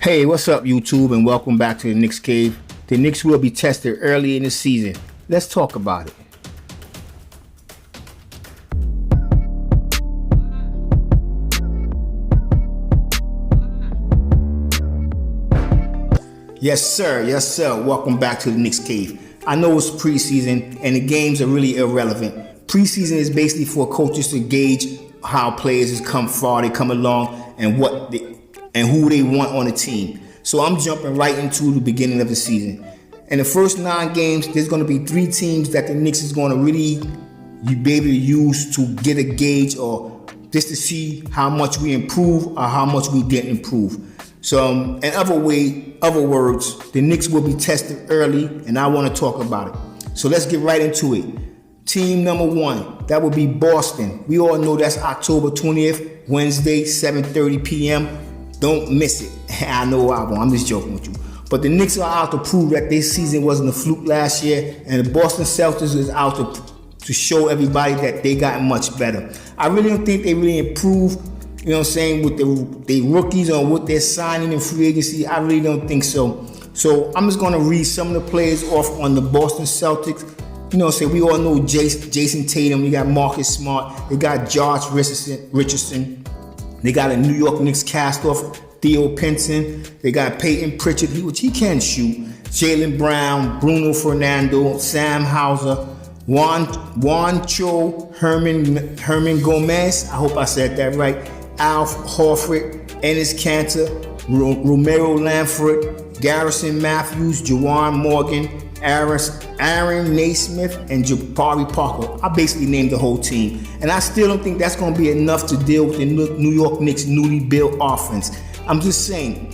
Hey, what's up, YouTube, and welcome back to the Knicks Cave. The Knicks will be tested early in the season. Let's talk about it. Yes, sir. Yes, sir. Welcome back to the Knicks Cave. I know it's preseason, and the games are really irrelevant. Preseason is basically for coaches to gauge how players come far, they come along, and who they want on the team. So I'm jumping right into the beginning of the season. In the first 9 games, there's going to be 3 teams that the Knicks is going to really be able to use to get a gauge or just to see how much we improve or how much we didn't improve. So in other words, the Knicks will be tested early, and I want to talk about it. So let's get right into it. Team number 1, that would be Boston. We all know that's October 20th, Wednesday, 7:30 p.m. Don't miss it. I know I won't. I'm just joking with you. But the Knicks are out to prove that this season wasn't a fluke last year, and the Boston Celtics is out to show everybody that they got much better. I really don't think they really improved, you know what I'm saying, with the rookies or what they're signing in free agency. I really don't think so. So I'm just going to read some of the players off on the Boston Celtics. You know, we all know Jason Tatum. You got Marcus Smart. They got Josh Richardson. They got a New York Knicks cast off, Theo Pinson. They got Peyton Pritchard, which he can shoot. Jaylen Brown, Bruno Fernando, Sam Hauser, Juancho Herman Gomez. I hope I said that right. Al Horford, Enes Kanter, Romeo Langford, Garrison Matthews, Juwan Morgan, Aaron Naismith, and Jabari Parker. I basically named the whole team. And I still don't think that's going to be enough to deal with the New York Knicks' newly built offense. I'm just saying,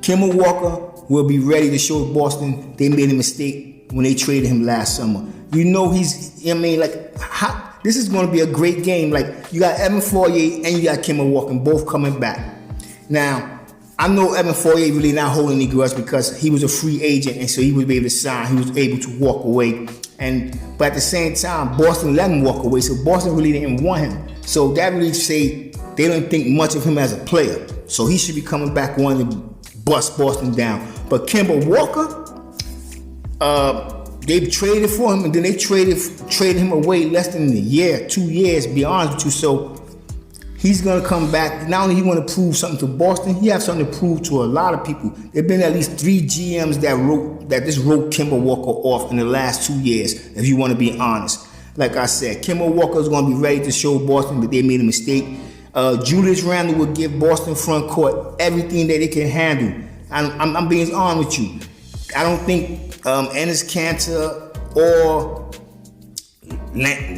Kemba Walker will be ready to show Boston they made a mistake when they traded him last summer. You know this is going to be a great game. Like, you got Evan Fournier and you got Kemba Walker both coming back. Now, I know Evan Fournier really not holding any grudge because he was a free agent, and so he was able to sign. He was able to walk away. But at the same time, Boston let him walk away, so Boston really didn't want him. So that really say they don't think much of him as a player. So he should be coming back wanting to bust Boston down. But Kemba Walker, they traded for him, and then they traded him away less than a year, 2 years, to be honest with you. So he's going to come back. Not only he want to prove something to Boston, he has something to prove to a lot of people. There have been at least 3 GMs that just wrote Kemba Walker off in the last 2 years, if you want to be honest. Like I said, Kemba Walker is going to be ready to show Boston that they made a mistake. Julius Randle will give Boston front court everything that they can handle. I'm being honest with you. I don't think Enes Kanter or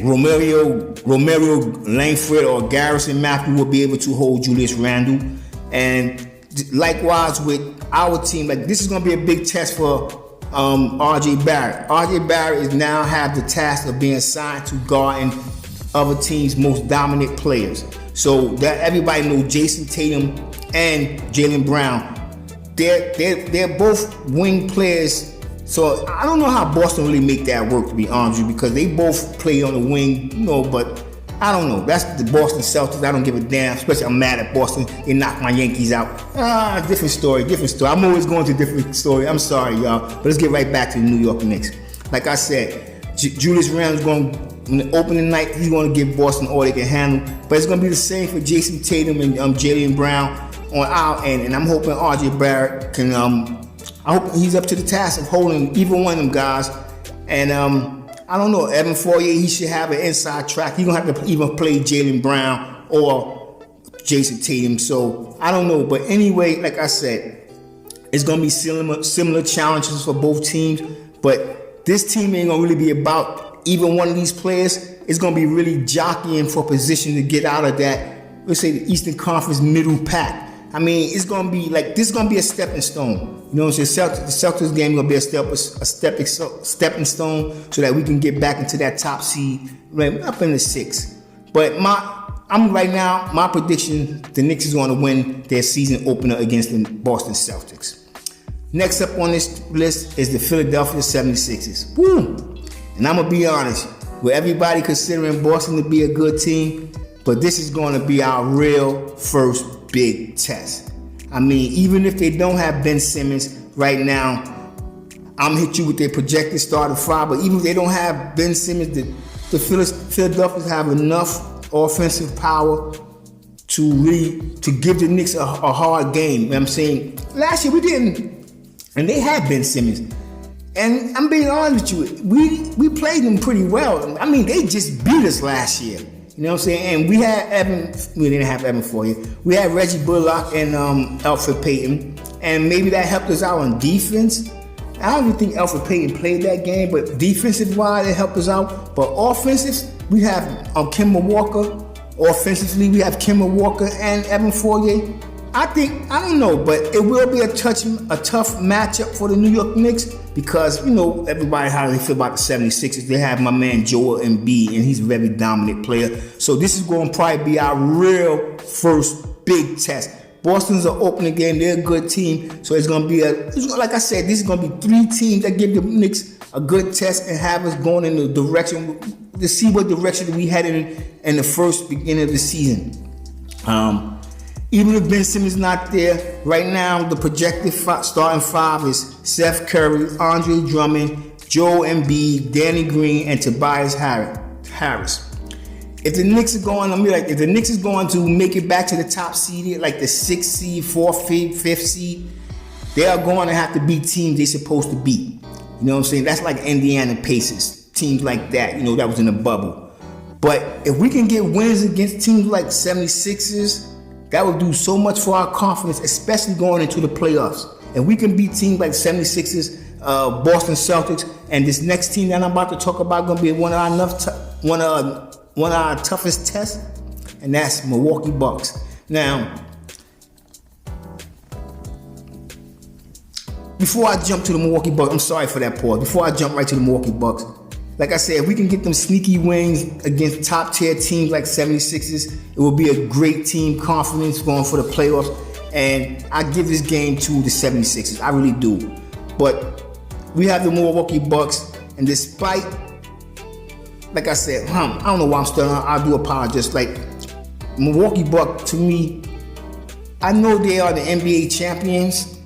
Romeo Langford or Garrison Matthews will be able to hold Julius Randle. And likewise with our team, like, this is going to be a big test for RJ Barrett. RJ Barrett is now have the task of being assigned to guarding other teams' most dominant players. So that everybody knows Jason Tatum and Jaylen Brown. They're both wing players. So I don't know how Boston really make that work, to be honest with you, because they both play on the wing, you know, but I don't know. That's the Boston Celtics. I don't give a damn, especially I'm mad at Boston. They knocked my Yankees out. Different story. I'm always going to a different story. I'm sorry, y'all. But let's get right back to the New York Knicks. Like I said, Julius Randle is going, on the opening night, he's going to give Boston all they can handle. But it's going to be the same for Jason Tatum and Jaylen Brown on our end. And I'm hoping RJ Barrett can, I hope he's up to the task of holding either one of them guys. And I don't know, Evan Fournier, he should have an inside track. He don't have to even play Jaylen Brown or Jason Tatum. So I don't know. But anyway, like I said, it's going to be similar challenges for both teams. But this team ain't going to really be about even one of these players. It's going to be really jockeying for position to get out of that, let's say, the Eastern Conference middle pack. I mean, it's going to be like, this is going to be a stepping stone. You know what I'm saying? The Celtics game is going to be a stepping stone so that we can get back into that top seed, right up in the 6th. But my prediction, the Knicks is going to win their season opener against the Boston Celtics. Next up on this list is the Philadelphia 76ers. Woo! And I'm going to be honest, with everybody considering Boston to be a good team, but this is going to be our real first big test. I mean, even if they don't have Ben Simmons right now, I'm gonna hit you with their projected starting five. But even if they don't have Ben Simmons, the Philadelphians have enough offensive power to give the Knicks a hard game. You know what I'm saying? Last year we didn't, and they had Ben Simmons. And I'm being honest with you, we played them pretty well. I mean, they just beat us last year. You know what I'm saying? And we had we didn't have Evan Fournier. We had Reggie Bullock and Elfrid Payton. And maybe that helped us out on defense. I don't even think Elfrid Payton played that game, but defensive-wise, it helped us out. But offensive, we have Kemba Walker. Offensively, we have Kemba Walker and Evan Fournier. I don't know, but it will be a tough matchup for the New York Knicks because, you know, everybody how they feel about the 76ers. They have my man Joel Embiid, and he's a very dominant player. So this is going to probably be our real first big test. Boston's an opening game. They're a good team. So it's going to be like I said, this is going to be 3 teams that give the Knicks a good test and have us going in the direction to see what direction we headed in the first beginning of the season. Even if Ben Simmons is not there, right now the projected starting five is Seth Curry, Andre Drummond, Joel Embiid, Danny Green, and Tobias Harris. If the Knicks are going, if the Knicks is going to make it back to the top seed, like the 6th seed, 4th seed, 5th seed, they are going to have to beat teams they're supposed to beat. You know what I'm saying? That's like Indiana Pacers, teams like that, you know, that was in the bubble. But if we can get wins against teams like 76ers, that would do so much for our confidence, especially going into the playoffs. If we can beat teams like 76ers, Boston Celtics, and this next team that I'm about to talk about going to be one of our toughest tests, and that's Milwaukee Bucks. Now, before I jump to the Milwaukee Bucks, I'm sorry for that pause. Before I jump right to the Milwaukee Bucks, like I said, if we can get them sneaky wins against top tier teams like 76ers, it will be a great team confidence going for the playoffs. And I give this game to the 76ers. I really do. But we have the Milwaukee Bucks, and despite, like I said, I don't know why I'm stuttering. I do apologize. Like, Milwaukee Bucks, to me, I know they are the NBA champions,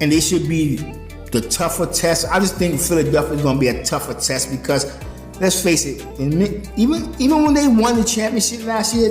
and they should be the tougher test. I just think Philadelphia is going to be a tougher test because, let's face it, even when they won the championship last year,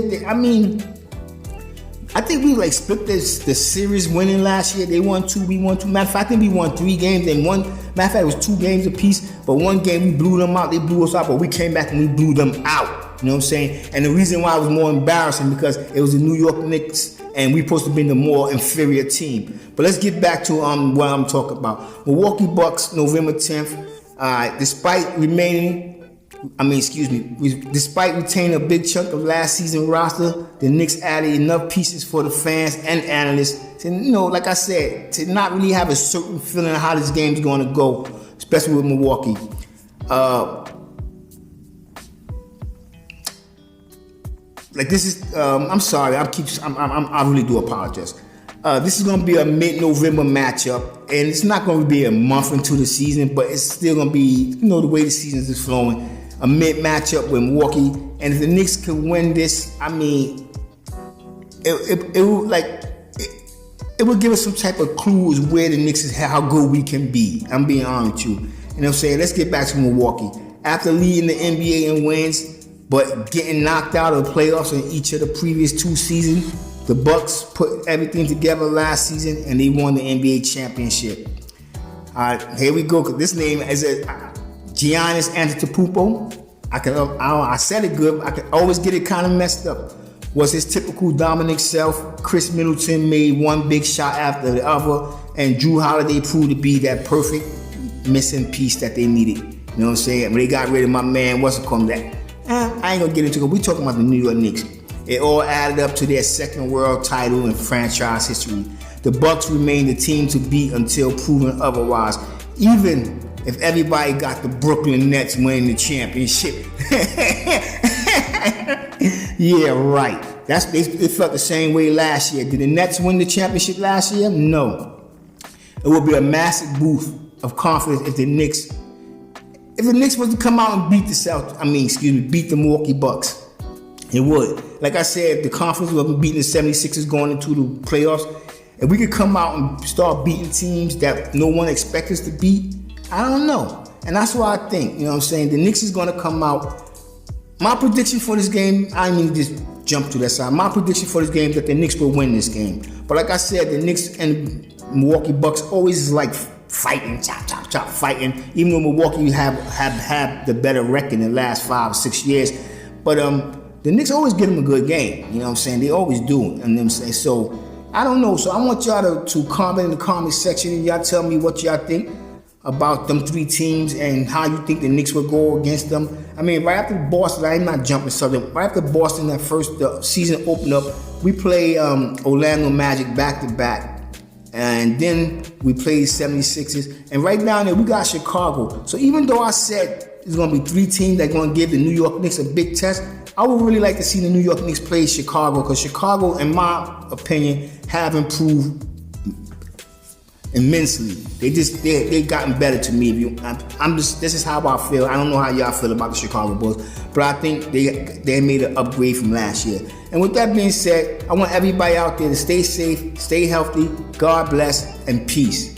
I think we split the series winning last year. They won 2, we won 2. Matter of fact, I think we won 3 games. Then matter of fact, it was 2 games apiece. But one game we blew them out. They blew us out, but we came back and we blew them out. You know what I'm saying? And the reason why it was more embarrassing because it was the New York Knicks, and we're supposed to be the more inferior team. But let's get back to what I'm talking about. Milwaukee Bucks, November 10th. Despite retaining a big chunk of last season's roster, the Knicks added enough pieces for the fans and analysts to, like I said, to not really have a certain feeling of how this game's going to go, especially with Milwaukee. I'm sorry. I really do apologize. This is going to be a mid-November matchup, and it's not going to be a month into the season, but it's still going to be, the way the season is flowing, a mid matchup with Milwaukee. And if the Knicks can win this, it will give us some type of clues where the Knicks is, how good we can be. I'm being honest with you. You know what I'm saying? Let's get back to Milwaukee. After leading the NBA in wins, but getting knocked out of the playoffs in each of the previous 2 seasons, the Bucks put everything together last season and they won the NBA championship. All right, here we go. This name is Giannis Antetokounmpo. I said it good. I can always get it kind of messed up. Was his typical dominant self. Chris Middleton made one big shot after the other, and Jrue Holiday proved to be that perfect missing piece that they needed. You know what I'm saying? When they got rid of my man, what's it called that? I ain't gonna get into it. We talking about the New York Knicks. It all added up to their second world title in franchise history. The Bucks remain the team to beat until proven otherwise, even if everybody got the Brooklyn Nets winning the championship. Yeah, right. They felt the same way last year. Did the Nets win the championship last year? No. It would be a massive boost of confidence if the Knicks was to come out and beat beat the Milwaukee Bucks. It would. Like I said, the confidence of beating the 76ers going into the playoffs, if we could come out and start beating teams that no one expects us to beat, I don't know. And that's what I think. You know what I'm saying? The Knicks is going to come out. My prediction for this game, I didn't even just jump to that side. My prediction for this game is that the Knicks will win this game. But like I said, the Knicks and Milwaukee Bucks always is like fighting, chop, fighting. Even though Milwaukee have the better record in the last 5 or 6 years. But the Knicks always give them a good game. You know what I'm saying? They always do. And them say so. I don't know. So I want y'all to comment in the comment section and y'all tell me what y'all think about them 3 teams and how you think the Knicks would go against them. I mean, right after Boston, I'm not jumping something. Right after Boston, that the season opened up, we play Orlando Magic back-to-back. And then we played 76ers. And right down there, we got Chicago. So even though I said there's going to be 3 teams that are going to give the New York Knicks a big test, I would really like to see the New York Knicks play Chicago, because Chicago, in my opinion, have improved immensely. They gotten better to me. This is how I feel. I don't know how y'all feel about the Chicago Bulls, but I think they made an upgrade from last year. And with that being said, I want everybody out there to stay safe, stay healthy, God bless, and peace.